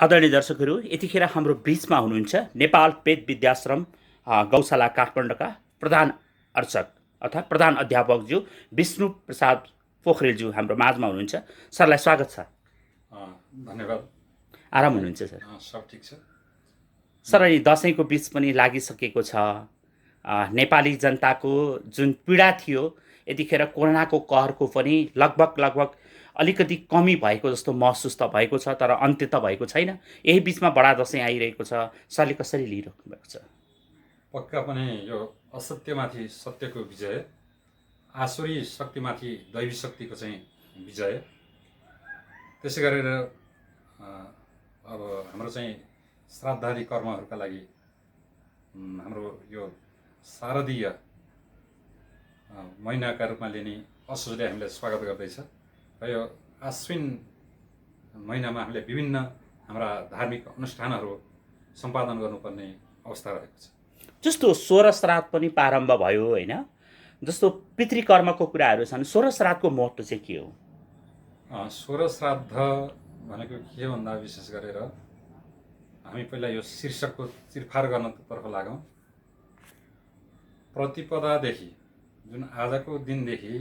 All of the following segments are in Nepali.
आदरणीय दर्शकहरू, यतिखेर हाम्रो बिचमा हुनुहुन्छ नेपाल पेट विद्याश्रम गौशाला काठमाडौँका प्रधान अर्चक अर्थात् प्रधान अध्यापकज्यू विष्णु प्रसाद पोखरेलज्यू हाम्रो माझमा हुनुहुन्छ। सरलाई स्वागत छ। धन्यवाद। आराम हुनुहुन्छ सर? सब ठिक छ सर। अनि दसैँको बिच पनि लागिसकेको छ। नेपाली जनताको जुन पीडा थियो यतिखेर कोरोनाको कहरको पनि लगभग अलिकति कमी भएको जस्तो महसुस त भएको छ, तर अन्त्य त भएको छैन। यही बिचमा बडा दसैँ आइरहेको छ। सरले कसरी लिइराख्नु भएको छ? पक्का पनि यो असत्यमाथि सत्यको विजय, आसुरी शक्तिमाथि दैवी शक्तिको चाहिँ विजय। त्यसै गरेर अब हाम्रो चाहिँ श्राद्धादि कर्महरूका लागि हाम्रो यो शारदीय महिनाका रूपमा लिने असोजले हामीलाई स्वागत गर्दैछ र यो आश्विन महिनामा हामीले विभिन्न हाम्रा धार्मिक अनुष्ठानहरू सम्पादन गर्नुपर्ने अवस्था रहेको छ। जस्तो सोह्र श्राद्ध पनि प्रारम्भ भयो होइन? जस्तो पितृकर्मको कुराहरू छन्, सोह्र श्राद्धको महत्त्व चाहिँ के हो? सोह्र श्राद्ध भनेको के भन्दा विशेष गरेर हामी पहिला यो शीर्षकको चिरफार गर्नतर्फ लागौँ। प्रतिपदादेखि जुन आजको दिनदेखि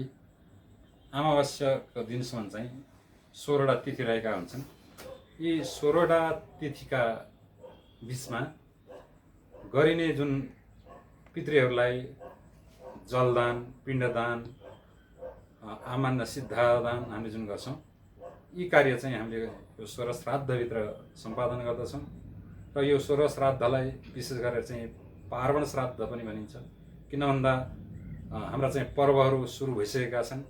अमावास्याको दिनसम्म चाहिँ 16वटा तिथि रहेका हुन्छन्। यी 16वटा तिथिका बिचमा गरिने जुन पितृहरूलाई जलदान, पिण्डदान, आमान्न सिद्धादान हामीले जुन गर्छौँ, यी कार्य चाहिँ हामीले यो 16 श्राद्धभित्र सम्पादन गर्दछौँ। र यो 16 श्राद्धलाई विशेष गरेर चाहिँ पार्वण श्राद्ध पनि भनिन्छ। किन भन्दा हाम्रा चाहिँ पर्वहरू सुरु भइसकेका छन्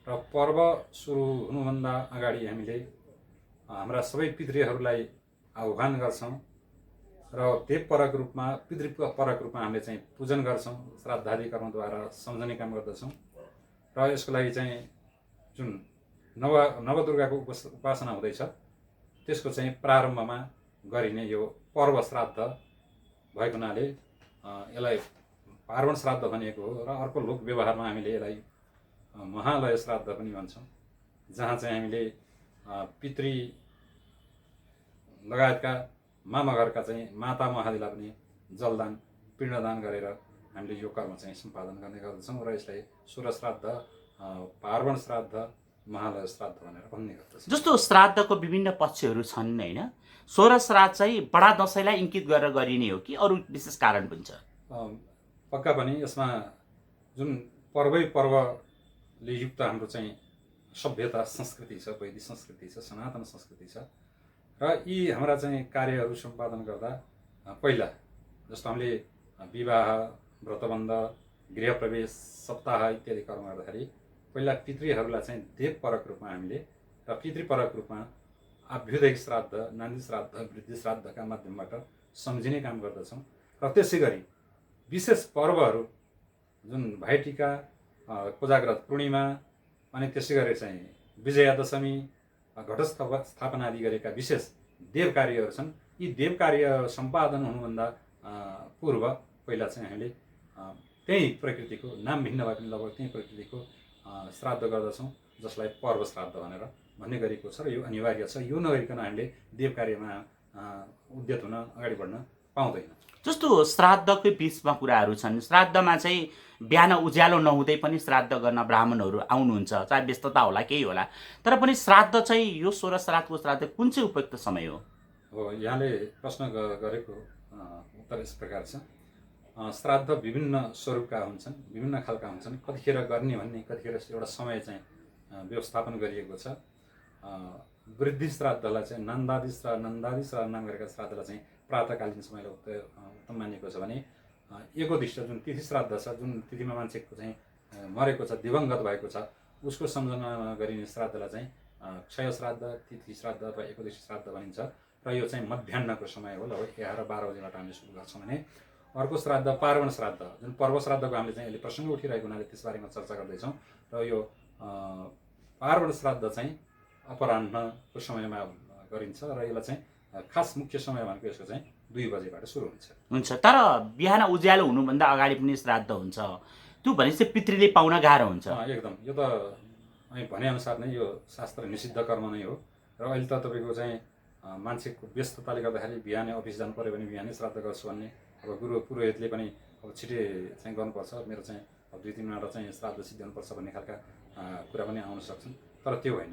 र पर्व सुरु हुनुभन्दा अगाडि हामीले हाम्रा सबै पितृहरूलाई आह्वान गर्छौँ र देवपरक रूपमा, पितृपरक रूपमा हामीले चाहिँ पूजन गर्छौँ, श्राद्धादि कर्मद्वारा सम्झने काम गर्दछौँ। र यसको लागि चाहिँ जुन नवदुर्गाको उपासना हुँदैछ त्यसको चाहिँ प्रारम्भमा गरिने यो पर्व श्राद्ध भएको हुनाले यसलाई पार्वण श्राद्ध भनिएको हो। र अर्को लोक व्यवहारमा हामीले यसलाई महालय श्राद्ध पनि भन्छौँ, जहाँ चाहिँ हामीले पितृ लगायतका मामाघरका चाहिँ माता महादीलाई पनि जलदान, पिण्डदान गरेर हामीले यो कर्म चाहिँ सम्पादन गर्ने गर्दछौँ र यसलाई सोह्र श्राद्ध, पार्वण श्राद्ध, महालय श्राद्ध भनेर भन्ने गर्दछ। जस्तो श्राद्धको विभिन्न पक्षहरू छन् होइन? सोह्र श्राद्ध चाहिँ बडा दसैँलाई इङ्कित गरेर गरिने हो कि अरू विशेष कारण पनि छ? पक्का पनि यसमा जुन पर्वले युक्त हाम्रो चाहिँ सभ्यता संस्कृति छ, वैदिक संस्कृति छ, सनातन संस्कृति छ र यी हाम्रा चाहिँ कार्यहरू सम्पादन गर्दा पहिला जस्तो हामीले विवाह, व्रतबन्ध, गृहप्रवेश, सप्ताह इत्यादि कर्म गर्दाखेरि पहिला पितृहरूलाई चाहिँ देवपरक रूपमा हामीले र पितृपरक रूपमा अभ्युदय श्राद्ध, नान्दी श्राद्ध, वृद्धि श्राद्धका माध्यमबाट सम्झिने काम गर्दछौँ। र त्यसै गरी विशेष पर्वहरू जुन भाइटिका, कोजाग्रत पूर्णिमा, अनि त्यसै गरी चाहिँ विजयादशमी, घटस्थापना आदि गरेका विशेष देव कार्यहरू छन्। यी देव कार्य सम्पादन हुनुभन्दा पूर्व पहिला चाहिँ हामीले त्यही प्रकृतिको, नाम भिन्न भए पनि लगभग त्यही प्रकृतिको श्राद्ध गर्दछौँ, जसलाई पर्व श्राद्ध भनेर भन्ने गरेको छ र यो अनिवार्य छ। यो नगरिकन हामीले देव कार्यमा उद्यत हुन, अगाडि बढ्न पाउँदैन। जस्तो श्राद्धकै बिचमा कुराहरू छन्। श्राद्धमा चाहिँ बिहान उज्यालो नहुँदै पनि श्राद्ध गर्न ब्राह्मणहरू आउनुहुन्छ, चाहे व्यस्तता होला केही होला, तर पनि श्राद्ध चाहिँ यो 16 श्राद्धको श्राद्ध कुन चाहिँ उपयुक्त समय हो? यहाँले प्रश्न गरेको उत्तर यस प्रकार छ। श्राद्ध विभिन्न स्वरूपका हुन्छन्, विभिन्न खालका हुन्छन्। कतिखेर गर्ने भन्ने, कतिखेर एउटा समय चाहिँ व्यवस्थापन गरिएको छ। वृद्धि श्राद्धलाई चाहिँ नन्दादि श्राद्ध नाम गरेका श्राद्धलाई चाहिँ प्रातःकालीन समयलाई उत्तम मानिएको छ भने एकोदिष्ट जुन तिथि श्राद्ध छ, जुन तिथिमा मान्छेको चाहिँ मरेको छ, दिवंगत भएको छ, उसको सम्झनामा गरिने श्राद्धलाई चाहिँ क्षय श्राद्ध, तिथि श्राद्ध अथवा एकोदिष्ट श्राद्ध भनिन्छ। र यो चाहिँ मध्याह्नको समय हो, लगभग 11-12 बजेबाट हामीले सुरु गर्छौँ भने अर्को श्राद्ध पार्वण श्राद्ध, जुन पर्व श्राद्धको हामीले चाहिँ अहिले प्रसङ्ग उठिरहेको हुनाले त्यसबारेमा चर्चा गर्दैछौँ। र यो पार्वण श्राद्ध चाहिँ अपराह्नको समयमा गरिन्छ र यसलाई चाहिँ खास मुख्य समय भनेको यसको चाहिँ 2 बजेबाट सुरु हुन्छ। तर बिहान उज्यालो हुनुभन्दा अगाडि पनि श्राद्ध हुन्छ, त्यो भनेपछि पितृले पाउन गाह्रो हुन्छ। एकदम, यो त अनि भनेअनुसार नै यो शास्त्र निषिद्ध कर्म नै हो। र अहिले त तपाईँको चाहिँ मान्छेको व्यस्तताले गर्दाखेरि बिहानै अफिस जानु पऱ्यो भने बिहानै श्राद्ध गर्छु भन्ने, अब गुरु पुरोहितले पनि अब छिटै चाहिँ गर्नुपर्छ, मेरो चाहिँ अब 2-3 मिनट चाहिँ श्राद्ध सिद्ध्याउनुपर्छ भन्ने खालका कुरा पनि आउन सक्छन्। तर त्यो होइन,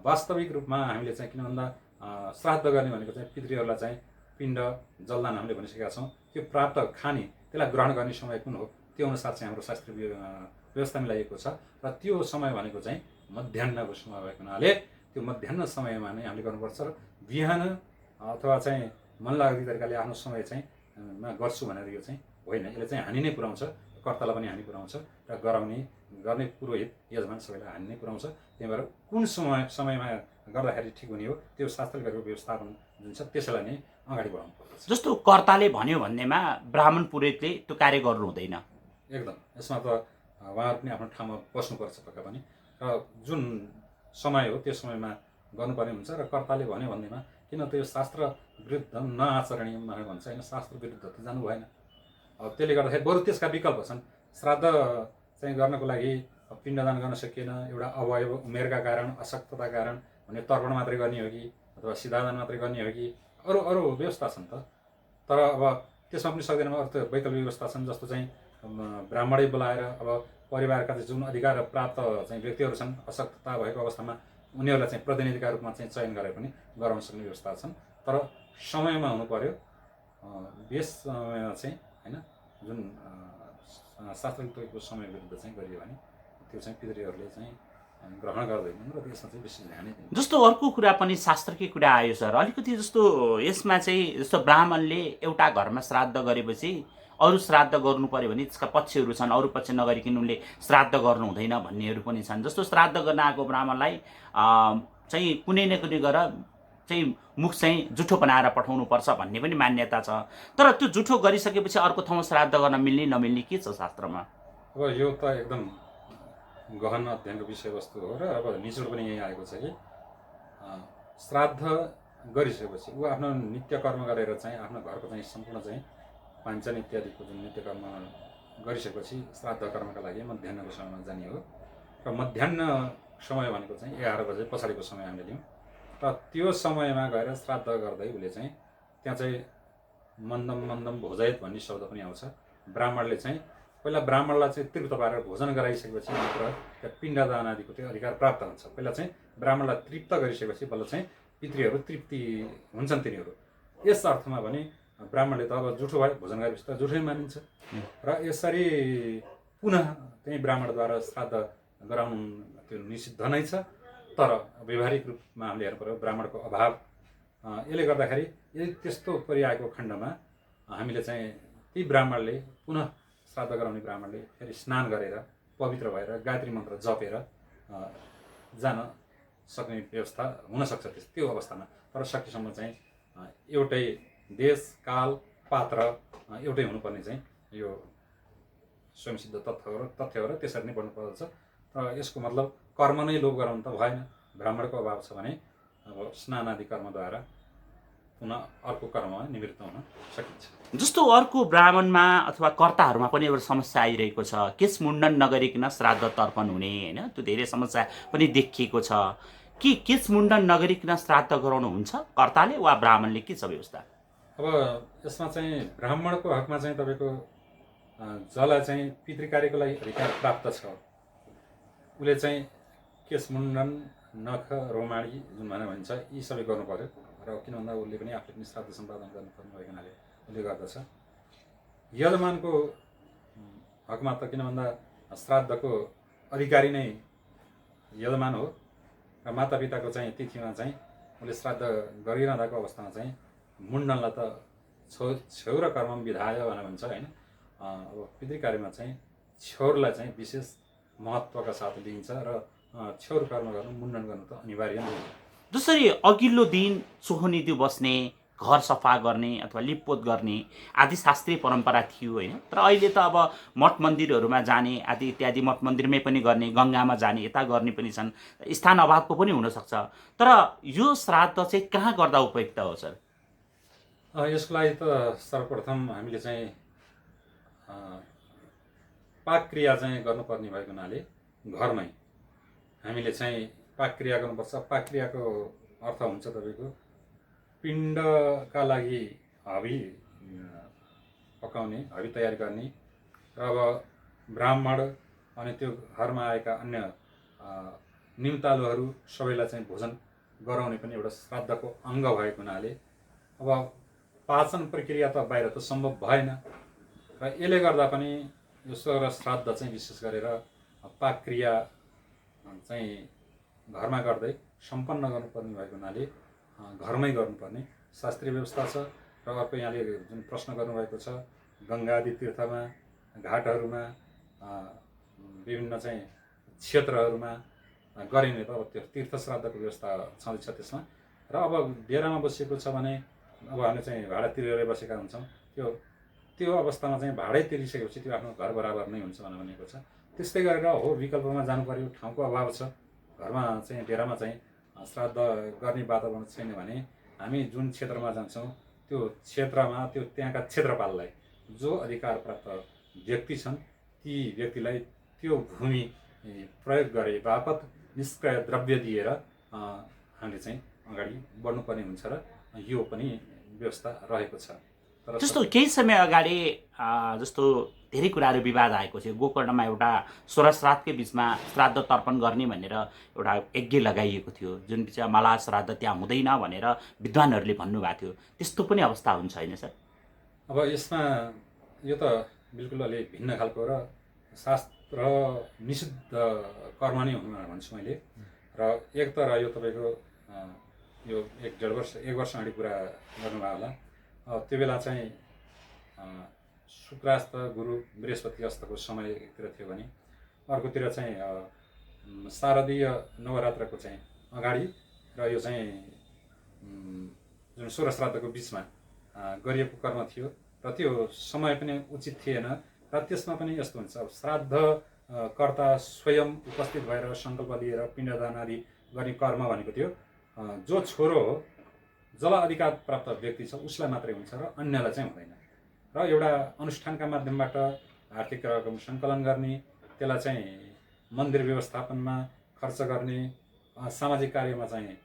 वास्तविक रूपमा हामीले चाहिँ किन भन्दा श्राद्ध गर्ने भनेको चाहिँ पितृहरूलाई चाहिँ पिण्ड जलदान हामीले भनिसकेका छौँ। त्यो प्राप्त खाने, त्यसलाई ग्रहण गर्ने समय कुन हो, त्यो अनुसार चाहिँ हाम्रो शास्त्रीय व्यवस्था मिलाइएको छ। र त्यो समय भनेको चाहिँ मध्याह्नको समय भएको हुनाले त्यो मध्याह्न समयमा नै हामीले गर्नुपर्छ। र बिहान अथवा चाहिँ मनलाग्दो तरिकाले आफ्नो समय चाहिँ मा गर्छु भनेर यो चाहिँ होइन, यसले चाहिँ हानि नै पुऱ्याउँछ, कर्तालाई पनि हानि पुऱ्याउँछ र गर्ने पुरोहित यजमान सबैलाई हानि नै पुऱ्याउँछ। त्यही भएर कुन समयमा गर्दाखेरि ठिक हुने हो, त्यो शास्त्रले गरेको व्यवस्थापन जुन छ त्यसैलाई नै अगाडि बढाउनु पर्छ। जस्तो कर्ताले भन्यो भन्नेमा ब्राह्मण पुरोहितले त्यो कार्य गर्नु हुँदैन। एकदम, यसमा त उहाँहरू पनि आफ्नो ठाउँमा बस्नुपर्छ पक्का पनि। र जुन समय हो त्यो समयमा गर्नुपर्ने हुन्छ। र कर्ताले भन्यो भन्दैमा किन त्यो शास्त्र विरुद्ध नआचरणीय भनेर भन्छ होइन, शास्त्र विरुद्ध त जानु भएन। अब त्यसले गर्दाखेरि बरु त्यसका विकल्प छन्। श्राद्ध चाहिँ गर्नको लागि पिण्डदान गर्न सकिएन, एउटा अवयव उमेरका कारण, अशक्तता कारण भने तर्पण मात्रै गर्ने हो कि अथवा सिधादान मात्रै गर्ने हो कि, अरू अरू व्यवस्था छन् त। तर अब त्यसमा पनि सक्दैन, अरू त वैकल्पिक व्यवस्था छन्। जस्तो चाहिँ ब्राह्मणै बोलाएर अब परिवारका जुन अधिकार प्राप्त चाहिँ व्यक्तिहरू छन्, अशक्तता भएको अवस्थामा उनीहरूलाई चाहिँ प्रतिनिधिका रूपमा चाहिँ चयन गरेर पनि गराउन सक्ने व्यवस्था छन्। तर समयमा हुनु पर्यो, बेस समयमा चाहिँ होइन, जुन शास्त्रले तोकेको समय विरुद्ध चाहिँ गरियो भने त्यो चाहिँ पितृहरूले चाहिँ ग्रहण गर्दैनन् र त्यसमा चाहिँ बेसी ध्यानै दिनु। जस्तो अर्को कुरा पनि शास्त्रकै कुरा आयो सर, अलिकति जस्तो यसमा चाहिँ जस्तो ब्राह्मणले एउटा घरमा श्राद्ध गरेपछि अरू श्राद्ध गर्नु पर्यो भने त्यसका पक्षहरू छन्, अरू पक्ष नगरिकन उनले श्राद्ध गर्नु हुँदैन भन्नेहरू पनि छन्। जस्तो श्राद्ध गर्न आएको ब्राह्मणलाई चाहिँ कुनै न कुनै गरेर चाहिँ मुख चाहिँ जुठो बनाएर पठाउनुपर्छ भन्ने पनि मान्यता छ। तर त्यो जुठो गरिसकेपछि अर्को ठाउँमा श्राद्ध गर्न मिल्ने नमिल्ने के छ शास्त्रमा? अब यो त एकदम गहन अध्ययनको विषयवस्तु हो र अब निचोड पनि यही आएको छ कि श्राद्ध गरिसकेपछि ऊ आफ्नो नित्य कर्म गरेर चाहिँ आफ्नो घरको चाहिँ सम्पूर्ण चाहिँ पाञ्चन इत्यादिको जुन नित्य कर्म गरिसकेपछि श्राद्ध कर्मका लागि मध्याह्नको समयमा जाने हो। र मध्याह्न समय भनेको चाहिँ 11 बजे पछाडिको समय हामीले लियौँ। र त्यो समयमा गएर श्राद्ध गर्दै उसले चाहिँ त्यहाँ चाहिँ मन्दम मन्दम भोजयत भन्ने शब्द पनि आउँछ। ब्राह्मणले चाहिँ पहिला ब्राह्मणलाई चाहिँ तृप्त पारेर भोजन गराइसकेपछि मात्र त्यहाँ पिण्डदान आदिको त्यो अधिकार प्राप्त हुन्छ। पहिला चाहिँ ब्राह्मणलाई तृप्त गरिसकेपछि बल्ल चाहिँ पितृहरू तृप्ति हुन्छन् तिनीहरू। यस अर्थमा भने ब्राह्मणले त अब जुठो भयो, भोजन गरेपछि त जुठै मानिन्छ। र यसरी पुनः त्यही ब्राह्मणद्वारा श्राद्ध गराउनु त्यो निषिद्ध नै छ। तर व्यवहारिक रूपमा हामीले हेर्नु पर्यो ब्राह्मणको अभाव, यसले गर्दाखेरि यदि त्यस्तो परिआएको खण्डमा हामीले चाहिँ ती ब्राह्मणले पुनः श्राद्ध गराउने ब्राह्मणले फेरि स्नान गरेर पवित्र भएर गायत्री मन्त्र जपेर जान सक्ने व्यवस्था हुनसक्छ त्यो अवस्थामा। तर सकेसम्म चाहिँ एउटै देश काल पात्र एउटै हुनुपर्ने चाहिँ यो स्वयंसिद्ध तथ्य हो र त्यसरी नै बढ्नुपर्दछ। र यसको मतलब कर्म नै लोभ गराउनु त भएन। ब्राह्मणको अभाव छ भने अब स्नान आदि कर्मद्वारा पुनः अर्को कर्ममा निवृत्त हुन सकिन्छ। जस्तो अर्को ब्राह्मणमा अथवा कर्ताहरूमा पनि एउटा समस्या आइरहेको छ, केश मुण्डन नगरिकन श्राद्ध तर्पण हुने, होइन, त्यो धेरै समस्या पनि देखिएको छ कि केश मुण्डन नगरिकन श्राद्ध गराउनु हुन्छ कर्ताले वा ब्राह्मणले, के छ व्यवस्था? अब यसमा चाहिँ ब्राह्मणको हकमा चाहिँ तपाईँको जसलाई चाहिँ पितृकार्यको लागि अधिकार प्राप्त छ उसले चाहिँ केश मुण्डन, नख रोमाणी जुन भनेर भनिन्छ यी सबै गर्नु पर्यो। र किन भन्दा उसले पनि आफूले पनि श्राद्ध सम्पादन गर्नुपर्ने भएको हुनाले उसले गर्दछ। यजमानको हकमा त किन भन्दा श्राद्धको अधिकारी नै यजमान हो। र मातापिताको चाहिँ तिथिमा चाहिँ उसले श्राद्ध गरिरहँदाको अवस्थामा चाहिँ मुण्डनलाई त छेउ र कर्म विधाय भनेर भन्छ होइन। अब पितृकार्यमा चाहिँ छेउरलाई चाहिँ विशेष महत्त्वका साथ लिइन्छ र छेउर कर्म गर्नु, मुण्डन गर्नु त अनिवार्य नै हो। जसरी अघिल्लो दिन सोहोनी दिउ बस्ने, घर सफा गर्ने अथवा लिपपोत गर्ने आदि शास्त्रीय परम्परा थियो होइन। तर अहिले त अब मठ मन्दिरहरूमा जाने आदि इत्यादि, मठ मन्दिरमै पनि गर्ने, गङ्गामा जाने, यता गर्ने पनि छन्, स्थान अभावको पनि हुनसक्छ। तर यो श्राद्ध चाहिँ कहाँ गर्दा उपयुक्त हो सर? यसको लागि त सर्वप्रथम हामीले चाहिँ पाक क्रिया चाहिँ गर्नुपर्ने भएको हुनाले घरमै हामीले चाहिँ पाक क्रिया गर्नुपर्छ। पाक क्रियाको अर्थ हुन्छ तपाईँको पिण्डका लागि हबी पकाउने, हबी तयार गर्ने र अब ब्राह्मण अनि त्यो घरमा आएका अन्य निम्तालुहरू सबैलाई चाहिँ भोजन गराउने पनि एउटा श्राद्धको अङ्ग भएको हुनाले अब पाचन प्रक्रिया त बाहिर त सम्भव भएन र यसले गर्दा पनि यो सोह्र श्राद्ध चाहिँ विशेष गरेर पाकक्रिया चाहिँ घरमा गर्दै सम्पन्न गर्नुपर्ने भएको हुनाले घरमै गर्नुपर्ने शास्त्रीय व्यवस्था छ। र अर्को यहाँले जुन प्रश्न गर्नुभएको छ गङ्गा आदि तीर्थमा, घाटहरूमा, विभिन्न चाहिँ क्षेत्रहरूमा गरिने त अब त्यो तीर्थ श्राद्धको व्यवस्था छँदैछ त्यसमा। र अब डेरामा बसिएको छ भने अब हामी चाहिँ भाडा तिरेर बसेका हुन्छौँ, त्यो अवस्थामा चाहिँ भाडै तिरिसकेपछि त्यो आफ्नो घर बराबर नै हुन्छ भनेको छ। त्यस्तै गरेर हो विकल्पमा जानु पर्यो, ठाउँको अभाव छ, घरमा चाहिँ डेरामा चाहिँ श्राद्ध गर्ने वातावरण छैन भने हामी जुन क्षेत्रमा जान्छौँ त्यो क्षेत्रमा त्यो त्यहाँका क्षेत्रपाललाई जो अधिकार प्राप्त व्यक्ति छन् ती व्यक्तिलाई त्यो भूमि प्रयोग गरे बापत निष्क्रिय द्रव्य दिएर हामीले चाहिँ अगाडि बढ्नुपर्ने हुन्छ र यो पनि व्यवस्था रहेको छ। जस्तो केही समय अगाडि जस्तो धेरै कुराहरू विवाद आएको थियो। गोकर्णमा एउटा सोह्र श्राद्धकै बिचमा श्राद्ध तर्पण गर्ने भनेर एउटा यज्ञ लगाइएको थियो, जुन बिचमा मलाह श्राद्ध त्यहाँ हुँदैन भनेर विद्वानहरूले भन्नुभएको थियो। त्यस्तो पनि अवस्था हुन्छ होइन सर? अब यसमा यो त बिल्कुल अलि भिन्न खालको र शास्त्र निषिद्ध कर्म नै हुनु भन्छु मैले। र एक त रह्यो तपाईँको यो एक वर्ष अगाडि कुरा गर्नुभयो होला, त्यो बेला चाहिँ शुक्रास्त गुरु बृहस्पति अस्तको समयतिर थियो भने अर्कोतिर चाहिँ शारदीय नवरात्रको चाहिँ अगाडि र यो चाहिँ जुन सोह्र श्राद्धको बिचमा गरिएको कर्म थियो र त्यो समय पनि उचित थिएन। र त्यसमा पनि यस्तो हुन्छ, अब श्राद्ध कर्ता स्वयं उपस्थित भएर सङ्कल्प लिएर पिण्डदान आदि गर्ने कर्म भनेको थियो जो छोरो हो जसलाई अधिकार प्राप्त व्यक्ति छ उसलाई मात्रै हुन्छ र अन्यलाई चाहिँ हुँदैन। र एउटा अनुष्ठानका माध्यमबाट आर्थिक रकम सङ्कलन गर्ने, त्यसलाई चाहिँ मन्दिर व्यवस्थापनमा खर्च गर्ने, सामाजिक कार्यमा चाहिँ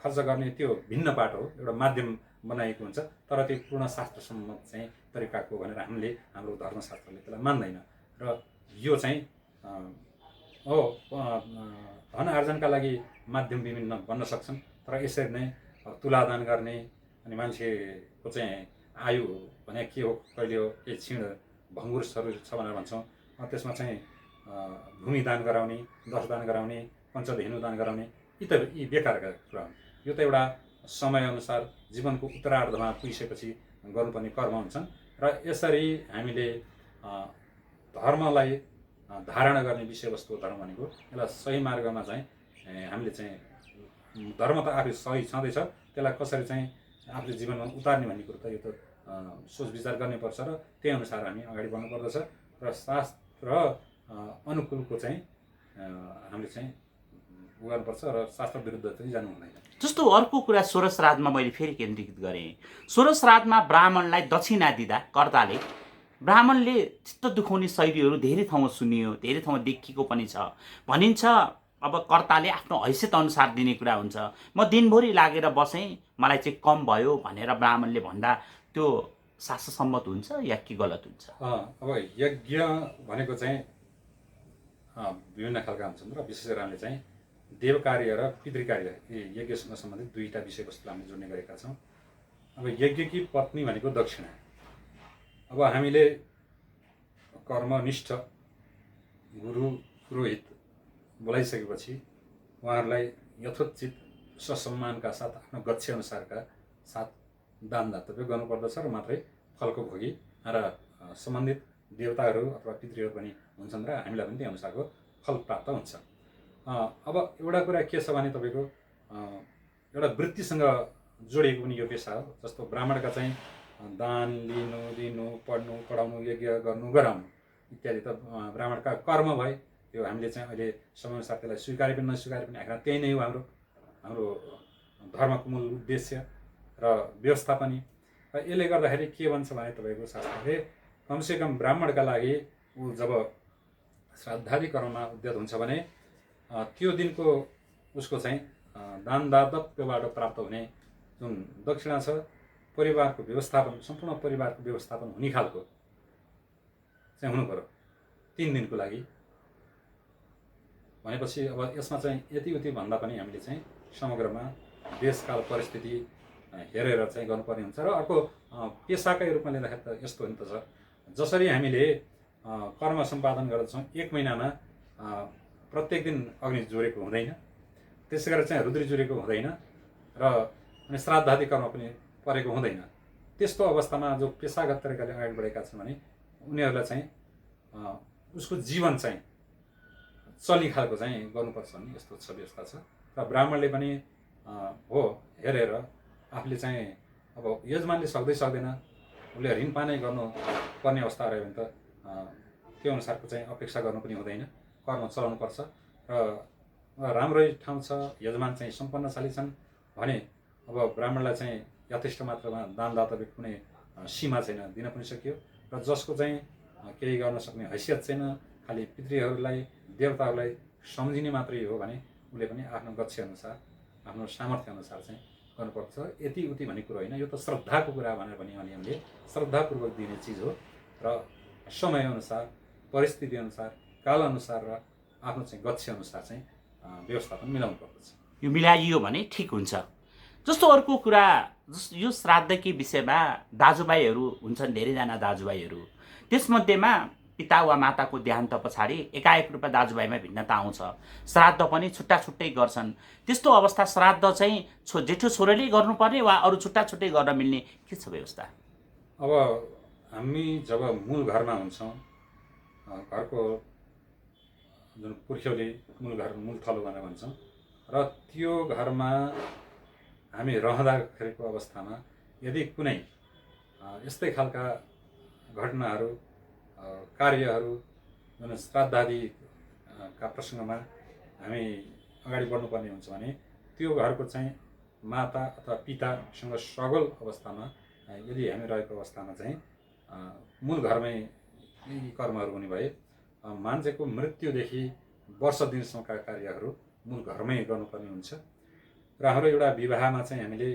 खर्च गर्ने त्यो भिन्न बाटो हो, एउटा माध्यम बनाइएको हुन्छ। तर त्यो पूर्ण शास्त्रसम्मत चाहिँ तरिकाको भनेर हाम्रो धर्मशास्त्रले त्यसलाई मान्दैन। र यो चाहिँ हो धन आर्जनका लागि माध्यम विभिन्न बन्न सक्छन्, तर यसरी नै तुलादान गर्ने अनि मान्छेको चाहिँ आयु भने के हो, कहिले हो, के क्षीण भङ्गुरहरू छ भनेर भन्छौँ, त्यसमा चाहिँ भूमि दान गराउने, दश दान गराउने, पञ्चधेनु दान गराउने, यी बेकारका कुरा हुन्। यो त एउटा समयअनुसार जीवनको उत्तरार्धमा पुगिसकेपछि गर्नुपर्ने कर्म हुन्छन्। र यसरी हामीले धर्मलाई धारणा गर्ने विषयवस्तु धर्म भनेको यसलाई सही मार्गमा चाहिँ हामीले चाहिँ धर्म त आफै सही छँदैछ, त्यसलाई कसरी चाहिँ आफूले जीवनमा उतार्ने भन्ने कुरो त यो त सोच विचार गर्नुपर्छ र त्यही अनुसार हामी अगाडि बढ्नुपर्दछ। र शास्त्र अनुकूलको चाहिँ हामीले चाहिँ गर्नुपर्छ र शास्त्र विरुद्ध चाहिँ जानु हुँदैन। जस्तो अर्को कुरा सोह्र श्राद्धमा मैले फेरि केन्द्रीकृत गरेँ। सोह्र श्राद्धमा ब्राह्मणलाई दक्षिणा दिँदा कर्ताले ब्राह्मणले चित्त दुखाउने शैलीहरू धेरै ठाउँमा सुनियो, धेरै ठाउँमा देखिएको पनि छ। भनिन्छ अब कर्ताले आफ्नो हैसियत अनुसार दिने कुरा हुन्छ। म दिनभरि लागेर बसेँ, मलाई चाहिँ कम भयो भनेर ब्राह्मणले भन्दा त्यो शास्त्रसम्मत हुन्छ या के गलत हुन्छ? अब यज्ञ भनेको चाहिँ विभिन्न खालका हुन्छन् र विशेष गरी हामीले चाहिँ देव कार्य र पितृकार्य यी यज्ञसँग सम्बन्धित दुईवटा विषयवस्तु हामीले जोड्ने गरेका छौँ। अब यज्ञकी पत्नी भनेको दक्षिणा। अब हामीले कर्मनिष्ठ गुरु पुरोहित बोलाइसकेपछि उहाँहरूलाई यथोचित ससम्मानका साथ आफ्नो गच्छ अनुसारका साथ दान दातव्य गर्नुपर्दछ र मात्रै फलको भोगी र सम्बन्धित देवताहरू अथवा पितृहरू पनि हुन्छन् र हामीलाई पनि त्यही अनुसारको फल प्राप्त हुन्छ। अब एउटा कुरा के छ भने तपाईँको एउटा वृत्तिसँग जोडिएको पनि यो पेसा हो। जस्तो ब्राह्मणका चाहिँ दान लिनु, दिनु, पढ्नु, पढाउनु, यज्ञ गर्नु, गराउनु इत्यादि त ब्राह्मणका कर्म भए। त्यो हामीले चाहिँ अहिले समयअनुसार त्यसलाई स्वीकारे पनि नस्वीकारे पनि आखिर त्यही नै हो हाम्रो धर्मको मूल उद्देश्य र व्यवस्था पनि। र यसले गर्दाखेरि के भन्छ भने तपाईँको शास्त्रले कमसेकम ब्राह्मणका लागि ऊ जब श्राद्धादि कर्ममा उद्यत हुन्छ भने त्यो दिनको उसको चाहिँ दान दातव्यबाट प्राप्त हुने जुन दक्षिणा छ परिवारको व्यवस्थापन, सम्पूर्ण परिवारको व्यवस्थापन हुने खालको चाहिँ हुनु पर्यो 3 दिनको लागि। भनेपछि अब यसमा चाहिँ यति उति भन्दा पनि हामीले चाहिँ समग्रमा देशकाल परिस्थिति हेरेर चाहिँ गर्नुपर्ने हुन्छ। र अर्को पेसाकै रूपमा लिँदाखेरि त यस्तो हो नि त सर, जसरी हामीले कर्म सम्पादन गर्दछौँ 1 महिनामा प्रत्येक दिन अग्नि जोडेको हुँदैन, त्यसै गरेर चाहिँ रुद्री जोडेको हुँदैन र अनि श्राद्धादि कर्म पनि परेको हुँदैन। त्यस्तो अवस्थामा जो पेसागत तरिकाले अगाडि बढेका छन् भने उनीहरूलाई चाहिँ उसको जीवन चाहिँ चल्ने खालको चाहिँ गर्नुपर्छ भन्ने यस्तो छ व्यवस्था छ। र ब्राह्मणले पनि हो हेरेर आफूले चाहिँ अब यजमानले सक्दैन उसले ऋण पानी गर्नुपर्ने अवस्था रह्यो भने त त्यो अनुसारको चाहिँ अपेक्षा गर्नु पनि हुँदैन, कर्म चलाउनुपर्छ। र राम्रै ठाउँ छ, यजमान चाहिँ सम्पन्नशाली छन् भने अब ब्राह्मणलाई चाहिँ यथेष्ट मात्रामा दानदाताको कुनै सीमा छैन, दिन पनि सकियो। र जसको चाहिँ केही गर्न सक्ने हैसियत छैन, खालि पितृहरूलाई देवताहरूलाई सम्झिने मात्रै हो भने उसले पनि आफ्नो गच्छ अनुसार आफ्नो सामर्थ्य अनुसार चाहिँ गर्नुपर्छ। यति उति भन्ने कुरो होइन, यो त श्रद्धाको कुरा भनेर भने हामीले श्रद्धापूर्वक दिने चिज हो र समयअनुसार परिस्थितिअनुसार कालअनुसार र आफ्नो चाहिँ गच्छ अनुसार चाहिँ व्यवस्थापन मिलाउनु पर्दछ। यो मिलाइयो भने ठिक हुन्छ। जस्तो अर्को कुरा, यो श्राद्धकै विषयमा दाजुभाइहरू हुन्छन्, धेरैजना दाजुभाइहरू, त्यसमध्येमा पिता वा माताको देहान्त पछाडि एकाएक रूपमा दाजुभाइमा भिन्नता आउँछ, श्राद्ध पनि छुट्टा छुट्टै गर्छन्। त्यस्तो अवस्था श्राद्ध चाहिँ जेठो छोराले गर्नुपर्ने वा अरू छुट्टा छुट्टै गर्न मिल्ने के छ व्यवस्था? अब हामी जब मूल घरमा हुन्छौँ, घरको जुन पुर्ख्यौली मूल घर मूल थलो भनेर भन्छौँ, र त्यो घरमा हामी रहँदाखेरिको अवस्थामा यदि कुनै यस्तै खालका घटनाहरू कार्यहरू जुन श्राद्धादिका प्रसङ्गमा हामी अगाडि बढ्नुपर्ने हुन्छ भने त्यो घरको चाहिँ माता अथवा पितासँग सगल अवस्थामा यदि हामी रहेको अवस्थामा चाहिँ मूल घरमै यी कर्महरू हुने भए मान्छेको मृत्युदेखि वर्ष दिनसम्मका कार्यहरू मूल घरमै गर्नुपर्ने हुन्छ। र हाम्रो एउटा विवाहमा चाहिँ हामीले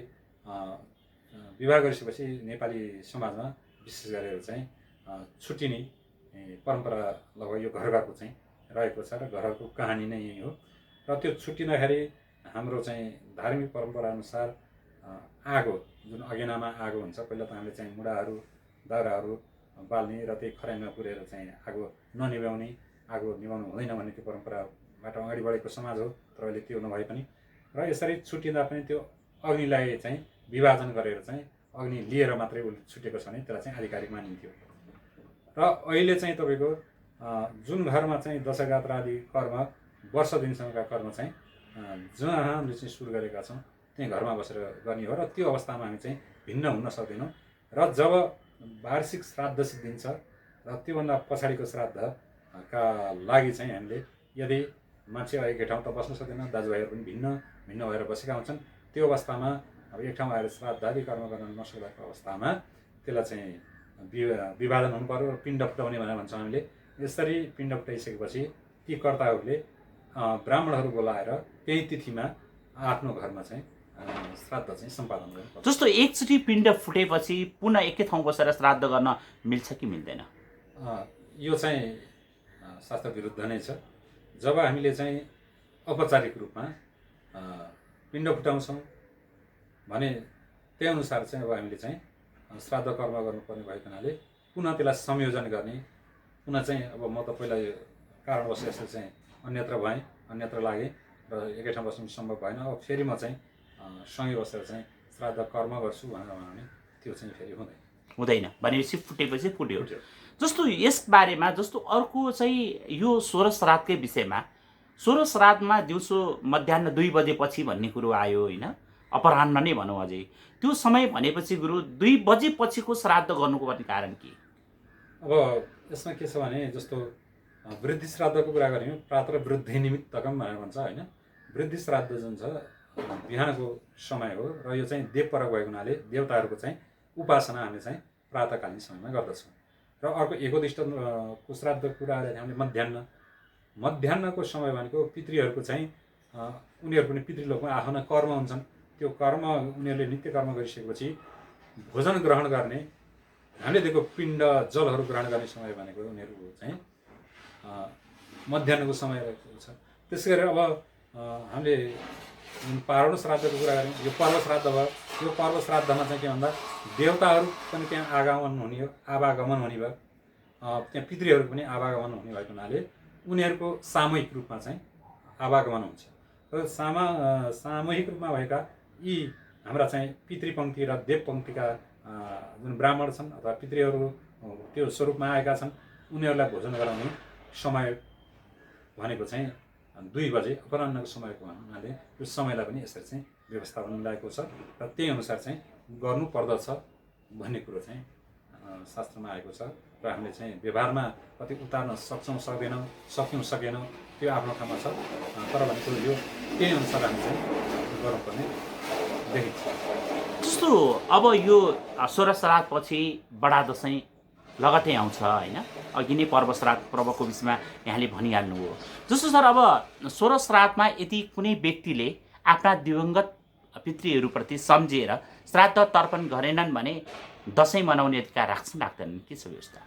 विवाह गरिसकेपछि नेपाली समाजमा विशेष गरेर चाहिँ छुट्टिने परम्परा लगभग यो घरको चाहिँ रहेको छ र घरको कहानी नै यही हो। र त्यो छुट्टिँदाखेरि हाम्रो चाहिँ धार्मिक परम्परा अनुसार आगो जुन अगेनामा आगो हुन्छ, पहिला त हामीले चाहिँ मुढाहरू दाउराहरू बाल्ने र त्यही खराइमा पुरेर चाहिँ आगो ननिभाउने, आगो निभाउनु हुँदैन भन्ने त्यो परम्पराबाट अगाडि बढेको समाज हो। तर अहिले त्यो नभए पनि र यसरी छुट्टिँदा पनि त्यो अग्निलाई चाहिँ विभाजन गरेर चाहिँ अग्नि लिएर मात्रै छुटेको छ भने त्यसलाई चाहिँ आधिकारिक मानिन्थ्यो। र अहिले चाहिँ तपाईँको जुन घरमा चाहिँ दशगात्र आदि कर्म वर्ष दिनसम्मका कर्म चाहिँ जहाँ हामीले चाहिँ सुरु गरेका छौँ त्यही घरमा बसेर गर्ने हो। र त्यो अवस्थामा हामी चाहिँ भिन्न हुन सक्दैनौँ। र जब वार्षिक श्राद्ध सिद्धिन्छ र त्योभन्दा पछाडिको श्राद्धका लागि चाहिँ हामीले यदि मान्छे एकै ठाउँ त बस्न सक्दैन, दाजुभाइहरू पनि भिन्न भिन्न भएर बसेका हुन्छन्, त्यो अवस्थामा अब एक ठाउँ आएर श्राद्ध आदि कर्म गर्न नसक्दाको अवस्थामा त्यसलाई चाहिँ विभाजन हुनु पर्यो। पिण्ड फुटाउने भनेर भन्छौँ हामीले। यसरी पिण्ड फुटाइसकेपछि ती कर्ताहरूले ब्राह्मणहरू बोलाएर त्यही तिथिमा आफ्नो घरमा चाहिँ श्राद्ध चाहिँ सम्पादन गर्नुपर्छ। जस्तो एकचोटि पिण्ड फुटेपछि पुनः एकै ठाउँ बसेर श्राद्ध गर्न मिल्छ कि मिल्दैन? यो चाहिँ शास्त्र विरुद्ध नै छ। जब हामीले चाहिँ औपचारिक रूपमा पिण्ड फुटाउँछौँ भने त्यही अनुसार चाहिँ अब हामीले चाहिँ श्राद्ध कर्म गर्नुपर्ने भएको हुनाले पुनः त्यसलाई संयोजन गर्ने, पुनः चाहिँ अब म त पहिला कारणवश यसरी चाहिँ अन्यत्र भएँ, अन्यत्र लागेँ र एकै ठाउँ बस्नु सम्भव भएन। अब फेरि म चाहिँ सँगै बसेर चाहिँ श्राद्ध कर्म गर्छु भनेर भने त्यो चाहिँ फेरि हुँदैन भनेपछि फुटेपछि फुट्यो। जस्तो यस बारेमा जस्तो अर्को चाहिँ यो 16 श्राद्धकै विषयमा, 16 श्राद्धमा दिउँसो मध्याह 2 बजेपछि भन्ने कुरो आयो होइन, अपराह्न नै भनौँ अझै। त्यो समय भनेपछि गुरु 2 बजेपछिको श्राद्ध गर्नुको पर्ने कारण के? अब यसमा के छ भने जस्तो वृद्धि श्राद्धको कुरा गऱ्यौँ, प्रातः वृद्धि निमित्तकम भनेर भन्छ होइन। वृद्धि श्राद्ध जुन छ बिहानको समय हो र यो चाहिँ देवपरक भएको हुनाले देवताहरूको चाहिँ उपासना हामीले चाहिँ प्रातःकालीन समयमा गर्दछौँ। र अर्को एकोदिष्टको श्राद्धको कुरा आएर हामीले मध्याहको समय भनेको पितृहरूको चाहिँ उनीहरू पनि पितृलोकमा आफ्ना कर्म हुन्छन्, त्यो कर्म उनीहरूले नित्य कर्म गरिसकेपछि भोजन ग्रहण गर्ने, हामीले दिएको पिण्ड जलहरू ग्रहण गर्ने समय भनेको उनीहरूको चाहिँ मध्याहको समय रहेको छ। त्यसै गरी अब हामीले पारण श्राद्धको कुरा गऱ्यौँ, यो पर्व श्राद्ध भयो। यो पर्व श्राद्धमा चाहिँ के भन्दा देवताहरू पनि त्यहाँ आगमन हुने हो, आवागमन हुने भयो। त्यहाँ पितृहरूको पनि आवागमन हुने भएको हुनाले उनीहरूको सामूहिक रूपमा चाहिँ आवागमन हुन्छ। र सामूहिक रूपमा भएका यी हाम्रा चाहिँ पितृपङ्क्ति र देवपङ्क्तिका जुन ब्राह्मण छन् अथवा पितृहरू त्यो स्वरूपमा आएका छन्, उनीहरूलाई भोजन गराउने समय भनेको चाहिँ 2 बजे अपराह्नको समयको हुनाले यो समयलाई पनि यसरी चाहिँ व्यवस्थापन मिलाएको छ र त्यही अनुसार चाहिँ गर्नुपर्दछ भन्ने कुरो चाहिँ शास्त्रमा आएको छ। र हामीले चाहिँ व्यवहारमा कति उतार्न सक्छौँ सकेनौँ त्यो आफ्नो ठाउँमा छ। तर भनेको यो त्यही अनुसार हामी चाहिँ गर्नुपर्ने देखिन्छ। जस्तो अब यो 16 श्राद्धपछि बडा दसैँ लगतै आउँछ होइन, अघि नै पर्व श्राद्ध पर्वको विषयमा यहाँले भनिहाल्नु हो। जस्तो सर अब 16 श्राद्धमा यदि कुनै व्यक्तिले आफ्ना दिवंगत पितृहरूप्रति सम्झिएर श्राद्ध तर्पण गरेनन् भने दसैँ मनाउने अधिकार राख्छन् राख्दैनन्, के छ व्यवस्था?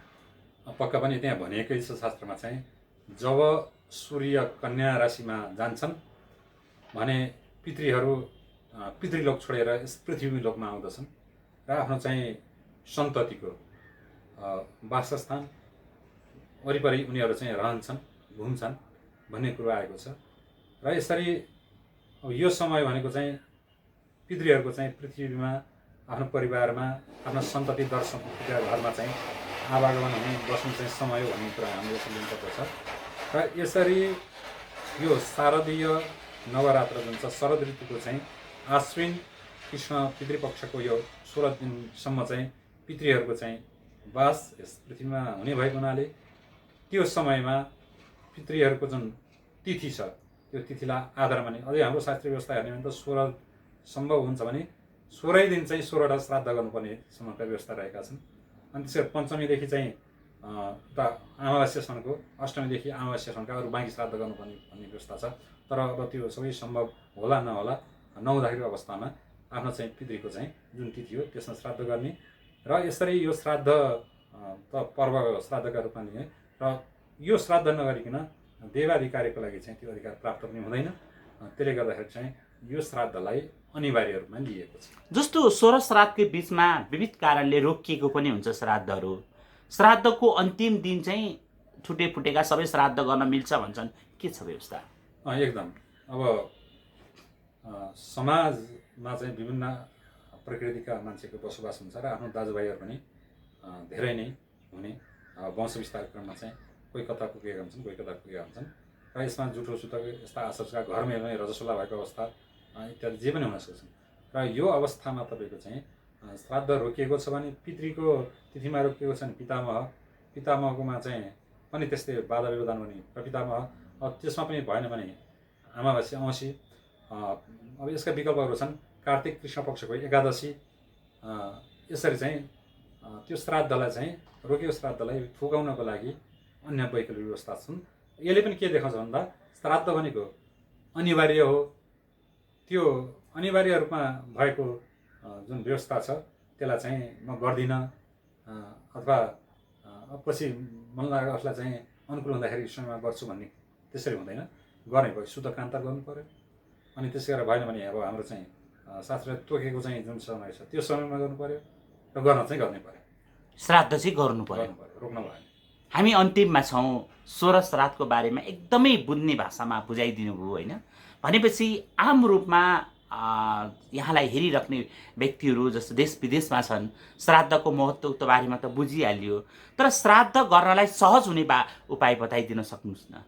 पक्का पनि त्यहाँ भनिएकै छ शास्त्रमा चाहिँ, जब सूर्य कन्या राशिमा जान्छन् भने पितृहरू पितृलोक छोडेर यस पृथ्वी लोकमा आउँदछन् र आफ्नो चाहिँ सन्ततिको वासस्थान वरिपरि उनीहरू चाहिँ रहन्छन्, घुम्छन् भन्ने कुरो आएको छ। र यसरी अब यो समय भनेको चाहिँ पितृहरूको चाहिँ पृथ्वीमा आफ्नो परिवारमा आफ्नो सन्तति दर सम्पत्तिका घरमा चाहिँ आवागमन हुने बस्ने चाहिँ समय हो भन्ने कुरा हामीले यसरी लिनुपर्दछ। र यसरी यो शारदीय नवरात्र जुन छ शरद ऋतुको चाहिँ आश्विन कृष्ण पितृपक्षको यो 16 दिनसम्म चाहिँ पितृहरूको चाहिँ वास यस पृथ्वीमा हुने भएको हुनाले त्यो समयमा पितृहरूको जुन तिथि छ त्यो तिथिलाई आधार माने अझै हाम्रो शास्त्रीय व्यवस्था हेर्ने भने त 16 सम्भव हुन्छ भने 16 दिन चाहिँ 16वटा श्राद्ध गर्नुपर्ने समयका व्यवस्था रहेका छन्। अनि त्यसै पञ्चमीदेखि चाहिँ उता अमावास्यासम्मको, अष्टमीदेखि अमावास्यासम्मका अरू बाँकी श्राद्ध गर्नुपर्ने भन्ने व्यवस्था छ। तर अब त्यो सबै सम्भव होला नहोला नहुँदाखेरि अवस्थामा आफ्नो चाहिँ पितृको चाहिँ जुन तिथि हो त्यसमा श्राद्ध गर्ने र यसरी यो श्राद्ध त पर्व श्राद्धका रूपमा लिने र यो श्राद्ध नगरिकन देवाधिकारको लागि चाहिँ त्यो अधिकार प्राप्त पनि हुँदैन। त्यसले गर्दाखेरि चाहिँ यो श्राद्धलाई अनिवार्य रूपमा लिएको छ। जस्तो 16 श्राद्धकै बिचमा विविध कारणले रोकिएको पनि हुन्छ श्राद्धहरू, श्राद्धको अन्तिम दिन चाहिँ छुटे फुटेका सबै श्राद्ध गर्न मिल्छ भन्छन्, के छ व्यवस्था? एकदम अब समाजमा चाहिँ विभिन्न प्रकृतिका मान्छेको बसोबास हुन्छ र आफ्नो दाजुभाइहरू पनि धेरै नै हुने वंश विस्तार क्रममा चाहिँ कोही कता पुगेका हुन्छन्, कोही कता पुगेका हुन्छन् र यसमा जुठो सुतको यस्ता आशंका घरमै नै रजस्वला भएको अवस्था इत्यादि जे पनि हुन सक्छन्। र यो अवस्थामा तपाईँको चाहिँ श्राद्ध रोकिएको छ भने पितृको तिथिमा रोकिएको छ भने पितामहकोमा चाहिँ पनि त्यस्तै बाधा व्यवधान हुने र पितामह त्यसमा पनि भएन भने अमावास्या औँसी। अब यसका विकल्पहरू छन् कार्तिक कृष्ण पक्षको एकादशी। यसरी चाहिँ त्यो श्राद्धलाई चाहिँ रोकिएको श्राद्धलाई फुकाउनको लागि अन्य वैकल्पिक व्यवस्था छन्। यसले पनि के देखाउँछ भन्दा श्राद्ध भनेको अनिवार्य हो, त्यो अनिवार्य रूपमा भएको जुन व्यवस्था छ त्यसलाई चाहिँ म गर्दिनँ अथवा पछि मन लागेको उसलाई चाहिँ अनुकूल हुँदाखेरि समयमा गर्छु भन्ने त्यसरी हुँदैन। गर्ने भयो शुद्धकान्त गर्नु पर्यो। अनि त्यसै गरेर भएन भने अब हाम्रो चाहिँ शास्त्रले तोकेको चाहिँ जुन समय छ त्यो समयमा गर्नु पर्यो र गर्न चाहिँ गर्नै पर्यो। श्राद्ध चाहिँ गर्नु पर्यो, रोक्न भएन। हामी अन्तिममा छौँ। 16 श्राद्धको बारेमा एकदमै बुझ्ने भाषामा बुझाइदिनु भयो होइन। भनेपछि आम रूपमा यहाँलाई हेरिराख्ने व्यक्तिहरू जस्तो देश विदेशमा छन्, श्राद्धको महत्त्वको बारेमा त बुझिहालियो, तर श्राद्ध गर्नलाई सहज हुने उपाय बताइदिन सक्नुहोस् न?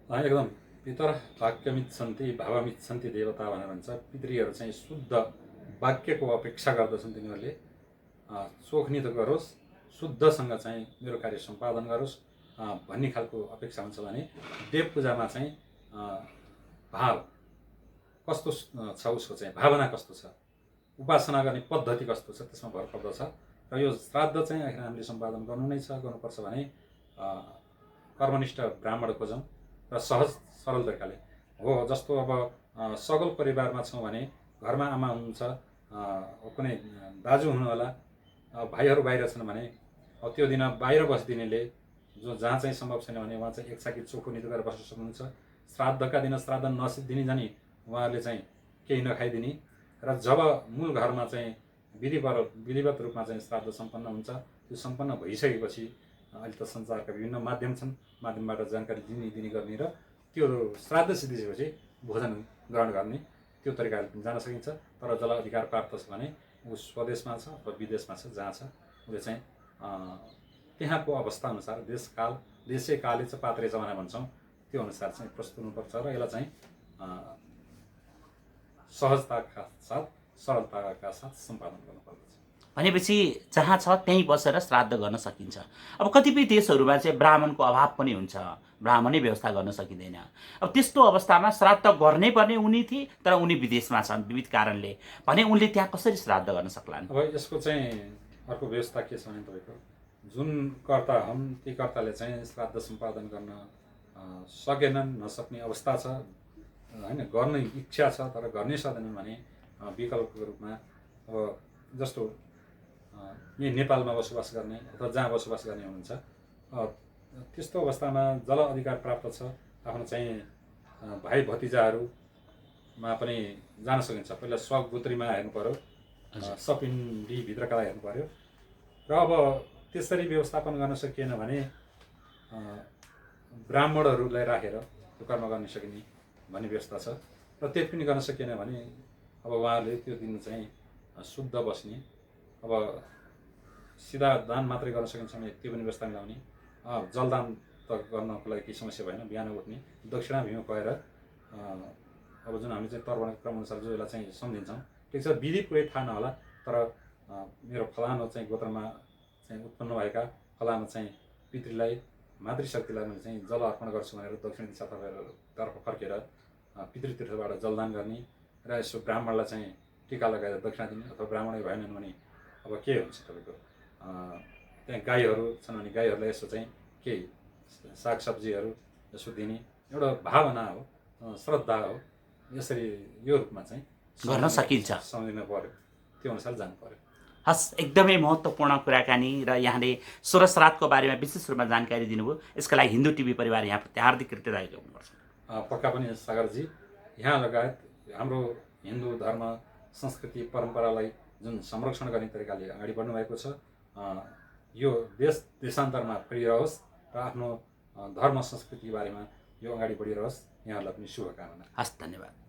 एकदम पितर वाक्यमिच्छन्ति भावमिच्छन्ति देवता भनेर भन्छ। पितृहरू चाहिँ शुद्ध वाक्यको अपेक्षा गर्दछन्। तिनीहरूले चोखनी त गरोस्, शुद्धसँग चाहिँ मेरो कार्य सम्पादन गरोस् भन्ने खालको अपेक्षा हुन्छ भने देव पूजामा चाहिँ भाव कस्तो छ, उसको चाहिँ भावना कस्तो छ, उपासना गर्ने पद्धति कस्तो छ त्यसमा भर पर्दछ। र यो श्राद्ध चाहिँ आखिर हामीले सम्पादन गर्नु नै छ, गर्नुपर्छ भने कर्मनिष्ठ ब्राह्मण खोजौँ र सहज सरल तरिकाले हो। जस्तो अब सगल परिवारमा छौँ भने घरमा आमा हुनुहुन्छ, कुनै दाजु हुनुहोला, भाइहरू बाहिर छन् भने त्यो दिन बाहिर बसिदिनेले जहाँ चाहिँ सम्भव छैन भने उहाँ चाहिँ एक छाकी चोखो नितो गरेर बस्न सक्नुहुन्छ। श्राद्धका दिन श्राद्ध नदिने जाने उहाँहरूले चाहिँ केही नखाइदिने र जब मूल घरमा चाहिँ विधिवत रूपमा चाहिँ श्राद्ध सम्पन्न हुन्छ, त्यो सम्पन्न भइसकेपछि अहिले त सञ्चारका विभिन्न माध्यम छन्, माध्यमबाट जानकारी दिने गर्ने र त्यो श्राद्ध सिद्धिसकेपछि भोजन ग्रहण गर्ने त्यो तरिकाले पनि जान सकिन्छ। तर जसलाई अधिकार प्राप्त छ भने ऊ स्वदेशमा छ अथवा विदेशमा छ, जहाँ छ उसले चाहिँ त्यहाँको अवस्था अनुसार देशे काले छ पात्रे जमाना भन्छौँ, त्यो अनुसार चाहिँ प्रस्तुत हुनुपर्छ र यसलाई चाहिँ सहजताका साथ सरलताका साथ सम्पादन गर्नुपर्दछ। भनेपछि जहाँ छ त्यहीँ बसेर श्राद्ध गर्न सकिन्छ। अब कतिपय देशहरूमा चाहिँ ब्राह्मणको अभाव पनि हुन्छ, ब्राह्मणै व्यवस्था गर्न सकिँदैन। अब त्यस्तो अवस्थामा श्राद्ध गर्नै पर्ने उनी थिए, तर उनी विदेशमा छन् विविध कारणले, भने उनले त्यहाँ कसरी श्राद्ध गर्न सक्लान्? अब यसको चाहिँ अर्को व्यवस्था के छ भने तपाईँको जुन कर्ता हुन् ती कर्ताले चाहिँ श्राद्ध सम्पादन गर्न सकेनन्, नसक्ने अवस्था छ होइन, गर्ने इच्छा छ तर गर्नै सक्दैनन् भने विकल्पको रूपमा अब जस्तो यही नेपालमा बसोबास गर्ने अथवा जहाँ बसोबास गर्ने हुनुहुन्छ, त्यस्तो अवस्थामा जसलाई अधिकार प्राप्त छ आफ्नो चाहिँ भाइ भतिजाहरूमा पनि जान सकिन्छ। पहिला स्वगोत्रीमा हेर्नु पऱ्यो, सपिण्डीभित्रकालाई हेर्नु पऱ्यो र अब त्यसरी व्यवस्थापन गर्न सकिएन भने ब्राह्मणहरूलाई राखेर त्यो कर्म गर्न सकिने भन्ने व्यवस्था छ। र त्यति पनि गर्न सकिएन भने अब उहाँहरूले त्यो दिन चाहिँ शुद्ध बस्ने, अब सिधा दान मात्रै गर्न सकिन्छ भने त्यो पनि व्यवस्था मिलाउने। जलदान त गर्नको लागि केही समस्या भएन, बिहान उठ्ने दक्षिणाभिमुख भएर अब जुन हामी चाहिँ तर्पण क्रमअनुसार जो यसलाई चाहिँ सम्झिन्छौँ, ठिक छ विधि पुरै थाहा नहोला तर मेरो फलानो चाहिँ गोत्रमा चाहिँ उत्पन्न भएका फलानो चाहिँ पितृलाई मातृशक्तिलाई मैले चाहिँ जल अर्पण गर्छु भनेर दक्षिण दिशातर्फ फर्केर पितृतीर्थबाट जलदान गर्ने र यसो ब्राह्मणलाई चाहिँ टिका लगाएर दक्षिणा दिने, अथवा ब्राह्मणै भएनन् भने अब के हुन्छ तपाईँको त्यहाँ गाईहरू छन् भने गाईहरूलाई यसो चाहिँ केही सागसब्जीहरू यसो दिने एउटा भावना हो, श्रद्धा हो। यसरी यो रूपमा चाहिँ गर्न सकिन्छ, सम्झिन पर्यो, त्यो अनुसार जानु पर्यो। हस्, एकदमै महत्त्वपूर्ण कुराकानी र यहाँले सोह्र श्राद्धको बारेमा विशेष रूपमा जानकारी दिनुभयो। यसका लागि हिन्दू टिभी परिवार यहाँप्रति हार्दिक कृतज्ञता गर्नुपर्छ। पक्का पनि सागरजी, यहाँ लगायत हाम्रो हिन्दू धर्म संस्कृति परम्परालाई जुन संरक्षण गर्ने तरिकाले अगाडि बढ्नु भएको छ, यो देशान्तरमा फैलिरहोस् र आफ्नो धर्म संस्कृति बारेमा यो अगाडि बढिरहोस्। यहाँहरूलाई पनि शुभकामना। हस्, धन्यवाद।